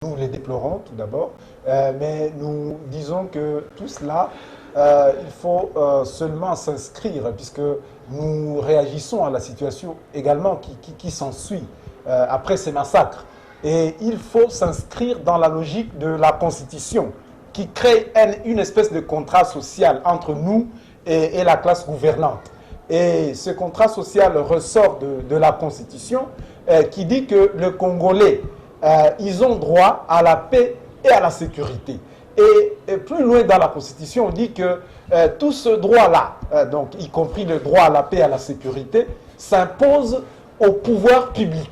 Nous les déplorons tout d'abord, mais nous disons que tout cela, il faut seulement s'inscrire, puisque nous réagissons à la situation également qui s'ensuit après ces massacres. Et il faut s'inscrire dans la logique de la Constitution, qui crée une espèce de contrat social entre nous et la classe gouvernante. Et ce contrat social ressort de la Constitution qui dit que le Congolais, ils ont droit à la paix et à la sécurité. Et plus loin dans la Constitution, on dit que tout ce droit-là, donc y compris le droit à la paix et à la sécurité, s'impose au pouvoir public.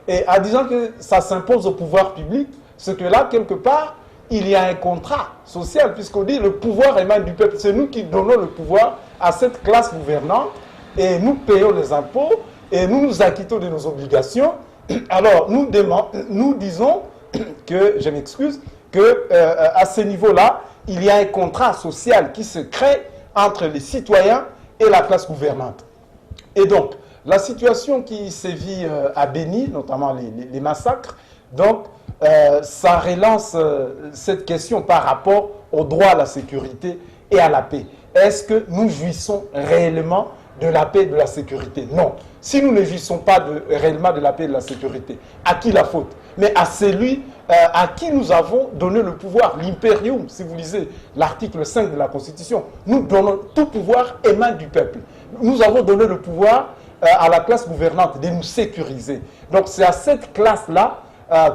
Et en disant que ça s'impose au pouvoir public, c'est que là, quelque part, il y a un contrat social, puisqu'on dit le pouvoir émane du peuple. C'est nous qui donnons le pouvoir à cette classe gouvernante, et nous payons les impôts, et nous nous acquittons de nos obligations. Alors, nous disons que, je m'excuse, qu'à ce niveau-là, il y a un contrat social qui se crée entre les citoyens et la classe gouvernante. Et donc, la situation qui sévit à Béni, notamment les massacres, donc, ça relance cette question par rapport au droit à la sécurité et à la paix. Est-ce que nous jouissons réellement de la paix et de la sécurité? Non. Si nous ne jouissons pas réellement de la paix et de la sécurité, à qui la faute? Mais à celui à qui nous avons donné le pouvoir, l'impérium, si vous lisez l'article 5 de la Constitution. Nous donnons tout pouvoir émane du peuple. Nous avons donné le pouvoir à la classe gouvernante de nous sécuriser. Donc c'est à cette classe-là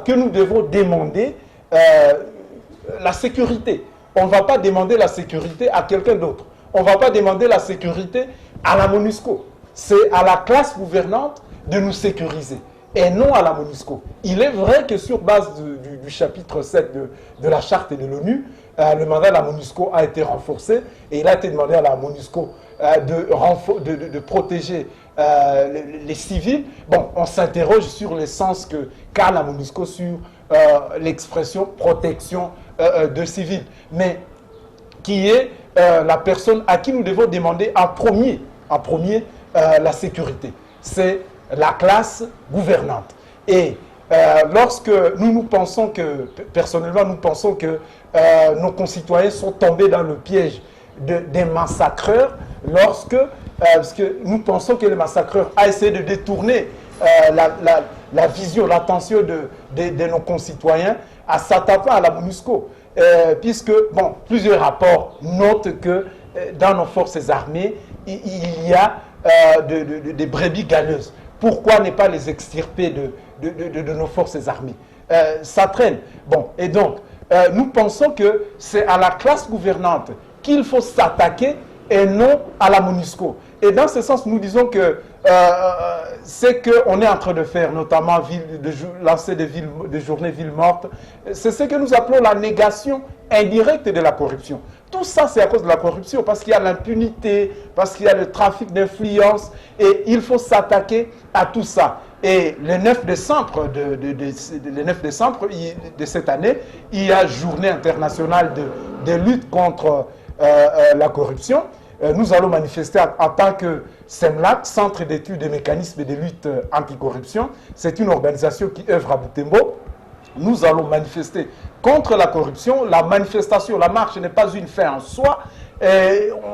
que nous devons demander la sécurité. On ne va pas demander la sécurité à quelqu'un d'autre. On ne va pas demander la sécurité à la MONUSCO. C'est à la classe gouvernante de nous sécuriser et non à la MONUSCO. Il est vrai que sur base du chapitre 7 de la charte de l'ONU, le mandat de la MONUSCO a été renforcé et il a été demandé à la MONUSCO de protéger les civils. Bon, on s'interroge sur le sens qu'a la MONUSCO sur l'expression protection de civils, mais qui est la personne à qui nous devons demander en premier la sécurité. C'est la classe gouvernante. Et lorsque nous pensons que, personnellement, nous pensons que nos concitoyens sont tombés dans le piège des massacreurs, parce que nous pensons que les massacreurs ont essayé de détourner la vision, l'attention de nos concitoyens à s'attaquer à la MONUSCO. Puisque, bon, plusieurs rapports notent que dans nos forces armées, il y a des brebis galeuses. Pourquoi ne pas les extirper de nos forces armées? Ça traîne. Bon, et donc, nous pensons que c'est à la classe gouvernante qu'il faut s'attaquer et non à la MONUSCO. Et dans ce sens, nous disons que c'est qu'on est en train de faire, notamment lancer des journées villes mortes, c'est ce que nous appelons la négation indirecte de la corruption. Tout ça, c'est à cause de la corruption, parce qu'il y a l'impunité, parce qu'il y a le trafic d'influence, et il faut s'attaquer à tout ça. Et le 9 décembre de cette année, il y a journée internationale de lutte contre la corruption. Nous allons manifester en tant que CEMLAC, Centre d'études et mécanismes de lutte anticorruption. C'est une organisation qui œuvre à Butembo. Nous allons manifester contre la corruption. La manifestation, la marche n'est pas une fin en soi.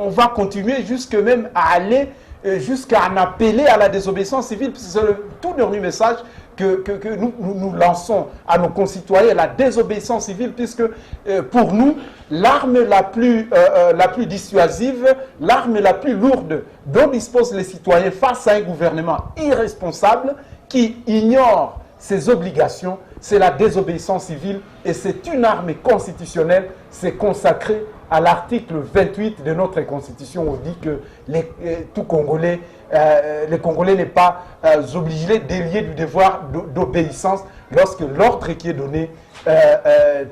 On va continuer jusque même à aller jusqu'à en appeler à la désobéissance civile. C'est le tout dernier message que nous lançons à nos concitoyens, la désobéissance civile, puisque pour nous, l'arme la plus dissuasive, l'arme la plus lourde dont disposent les citoyens face à un gouvernement irresponsable qui ignore ses obligations, c'est la désobéissance civile et c'est une arme constitutionnelle, c'est consacré à l'article 28 de notre Constitution où on dit que tout Congolais, les Congolais n'est pas obligés, déliés du devoir d'obéissance lorsque l'ordre qui est donné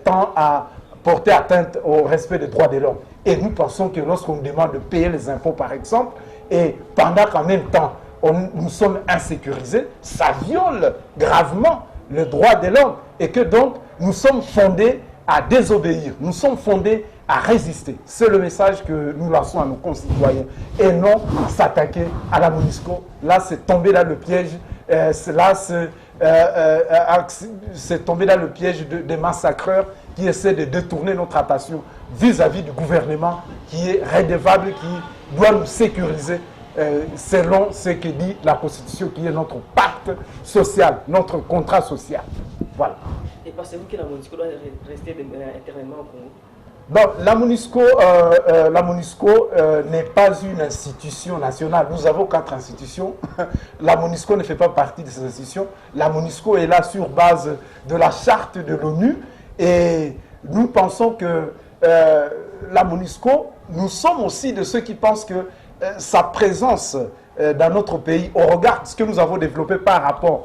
tend à porter atteinte au respect des droits de l'homme. Et nous pensons que lorsqu'on demande de payer les impôts, par exemple, et pendant qu'en même temps, nous sommes insécurisés, ça viole gravement le droit de l'homme et que donc nous sommes fondés à désobéir, nous sommes fondés à résister. C'est le message que nous lançons à nos concitoyens et non à s'attaquer à la MONUSCO. Là, c'est tomber dans le piège. Là, c'est tombé dans le piège des massacreurs qui essaient de détourner notre attention vis-à-vis du gouvernement qui est redevable, qui doit nous sécuriser selon ce que dit la Constitution, qui est notre pacte social, notre contrat social. Voilà. Et pensez-vous que la MONUSCO doit rester éternellement au Congo? Donc, la MONUSCO n'est pas une institution nationale. Nous avons 4 institutions. La MONUSCO ne fait pas partie de ces institutions. La MONUSCO est là sur base de la charte de l'ONU. Et nous pensons que la MONUSCO, nous sommes aussi de ceux qui pensent que sa présence dans notre pays, au regard de ce que nous avons développé par rapport